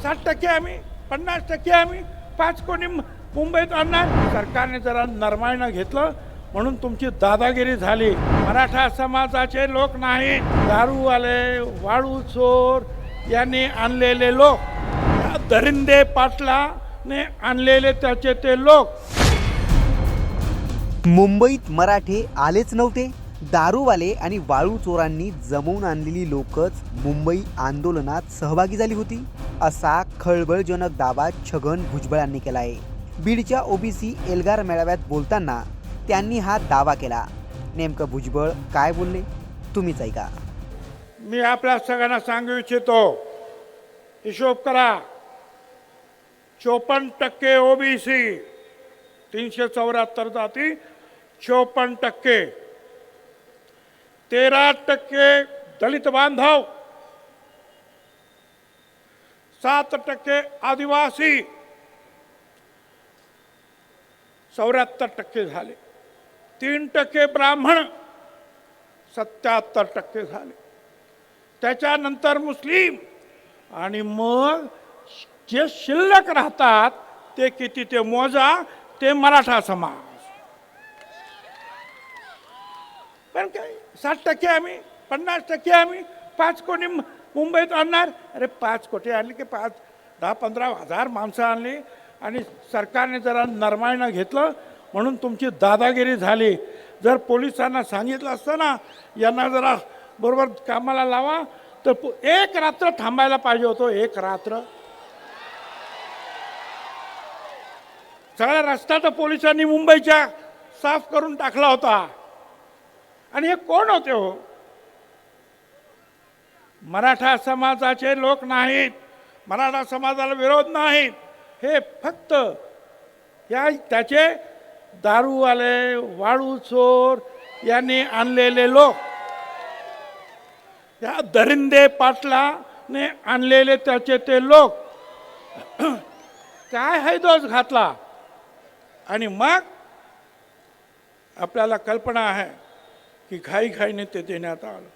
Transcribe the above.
60% आम्ही 50% आम्ही 5 कोटी मुंबईत आणणार. सरकारने जरा नरमाईनं घेतलं म्हणून तुमची दादागिरी झाली. मराठा समाजाचे लोक नाही, दारूवाले वाळू चोर यांनी आणलेले लोक, दरिंदे पाटलाने आणलेले त्याचे ते लोक. मुंबईत मराठे आलेच नव्हते. दारूवाले आणि वाळू चोरांनी जमवून आणलेली लोकच मुंबई आंदोलनात सहभागी झाली होती, असा खळबळजनक दावा छगन भुजबळ यांनी केला आहे. बीडच्या ओबीसी एल्गार मेळाव्यात बोलताना त्यांनी हा दावा केला. नेमकं भुजबळ काय बोलले तुम्हीच ऐका. मी आपल्या सगळ्यांना सांगू इच्छितो, हिशोब करा. 54% ओबीसी, 374 जाती, 54%, 13% दलित बांधव, 7% आदिवासी, 74% झाले. 3% ब्राह्मण, 77% झाले. त्याच्यानंतर मुस्लिम, आणि मग जे शिल्लक राहतात ते किती ते मोजा, ते मराठा समाज. पण काय 60% आम्ही 50% आम्ही 5 कोटी मुंबईत आणणार. अरे 5 कोटी आणले की 10-15 हजार माणसं आणली आणि सरकारने जरा नरमाईनं घेतलं म्हणून तुमची दादागिरी झाली. जर पोलिसांना सांगितलं असतं ना, यांना जरा बरोबर कामाला लावा, तर एक रात्र थांबायला पाहिजे होतं. एक रात्र सगळा रस्ता तर पोलिसांनी मुंबईच्या साफ करून टाकला होता. आणि हे कोण होते हो? मराठा समाजाचे लोक नाहीत, मराठा समाजाला विरोध नाहीत. हे फक्त त्याचे दारूवाले वाळू चोर यांनी आणलेले लोक, या दरिंदे पाटलाने आणलेले त्याचे ते लोक. काय हैदोस घातला. आणि मग आपल्याला कल्पना आहे की घाईघाईने ते देण्यात आलं.